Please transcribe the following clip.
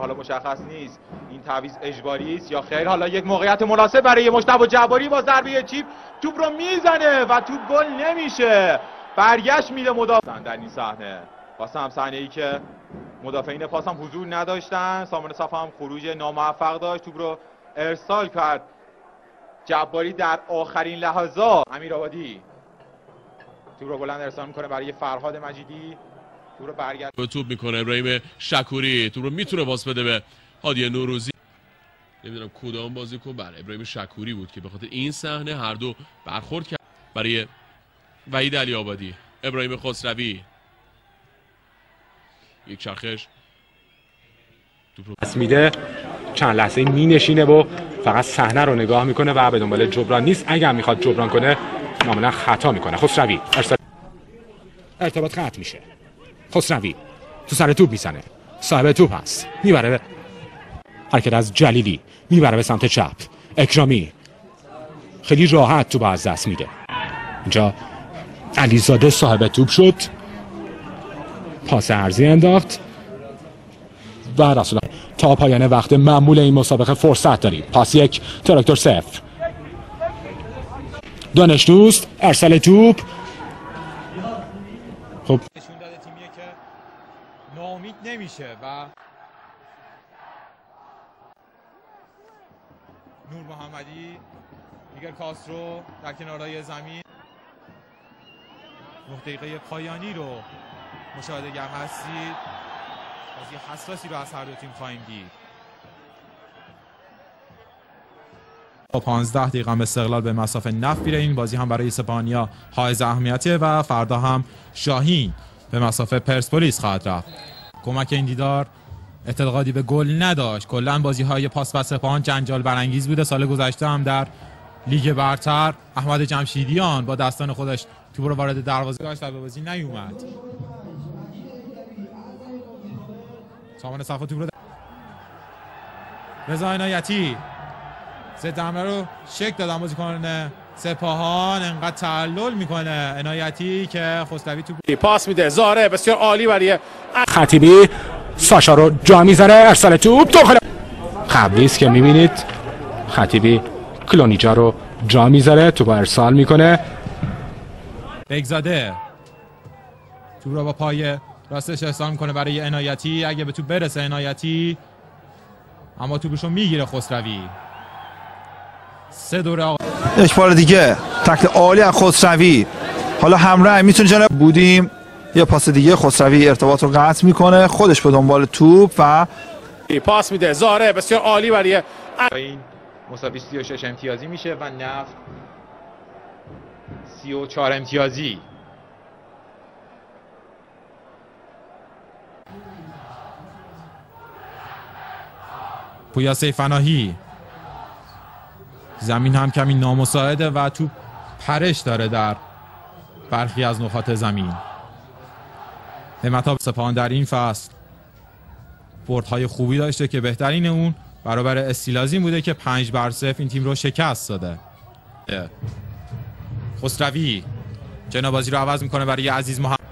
حالا مشخص نیست این تعویض اجباری است یا خیر. حالا یک موقعیت مناسب برای مجتبی جباری با ضربه چیپ توپ رو میزنه و توپ گل نمیشه. برگشت میده مدافع در این صحنه. واسه هم صحنه ای که مدافعین پاس هم حضور نداشتن. سامان صفا هم خروج ناموفق داشت. توپ رو ارسال کرد جباری در آخرین لحظات. امیرآبادی توپ رو بلند ارسال میکنه برای فرهاد مجیدی. توپ رو برگشت به توپ میکنه ابراهیم شکوری. توپ رو میتونه باز بده به هادی نوروزی. نمیدونم کدام بازیکن. بله ابراهیم شکوری بود که به خاطر این صحنه هر دو برخورد کرد. برای وحید علی آبادی ابراهیم خسروی یک چرخش توپ رو میده. چند لحظه می نشینه و فقط صحنه رو نگاه میکنه و به دنبال جبران نیست. اگر میخواد جبران کنه معمولا خطا میکنه. خسروی ارتباط قطع میشه. خسروی تو سر توپ میزنه. صاحب توپ هست. میبره حرکت از جلیلی. میبره به سمت چپ. اکرامی خیلی راحت توپ از دست میده. اینجا علیزاده صاحب توپ شد. پاس عرضی انداخت و رسول تا پایان وقت معمول این مسابقه فرصت داریم. پاس یک تراکتور 0. دانش دوست ارسال توپ. خب نشون داده تیمیه که ناامید نمیشه و نور محمدی میگل کاسترو در کنارهای زمین 9 دقیقه پایانی رو مشاهده گر هستید. بازی حساسی رو از هر دو تیم خواهیم دید. 15 دقیقه هم استقلال به مسافه نفت میره. این بازی هم برای اسپانیا حائز اهمیته و فردا هم شاهین به مسافه پرسپولیس خواهد رفت. کمک این دیدار اعتقادی به گل نداشت. کلا بازی های پاس و سپاهان جنجال برانگیز بوده. سال گذشته هم در لیگ برتر احمد جمشیدیان با دستان خودش توپ رو وارد دروازه داشت و به بازی نیومد. سامان صفا توپ رو رضا عنایتی ضد حمله رو شک دادن بازیکن سپاهان. انقدر تعلل میکنه عنایتی که خسروی توپ پاس میده. زاره بسیار عالی برای خطیبی. ساشا رو جا میذاره. ارسال توپ داخل قبلی است که میبینید. خطیبی کلونیجا رو جا میذاره. توپ ارسال میکنه. بگزاده توپ رو با پای راستش ارسال میکنه برای عنایتی. اگه به توپ برسه عنایتی اما توپش رو میگیره خسروی. 3 دوره یک بار دیگه تکل عالی از خسروی. حالا همراه میتونه جانب بودیم. یه پاس دیگه خسروی ارتباط رو قطع میکنه. خودش به دنبال توپ و پاس میده. زاره بسیار عالی برای این مساوی 36 امتیازی میشه و نفت 34 امتیازی. پویا سیفناهی زمین هم کمی نامساعده و توپ پرش داره در برخی از نقاط زمین. همتا سپاهان در این فصل بردهای خوبی داشته که بهترین اون برابر استیلازی بوده که 5-0 این تیم رو شکست داده. خسروی جنابازی رو عوض میکنه برای عزیز محمد.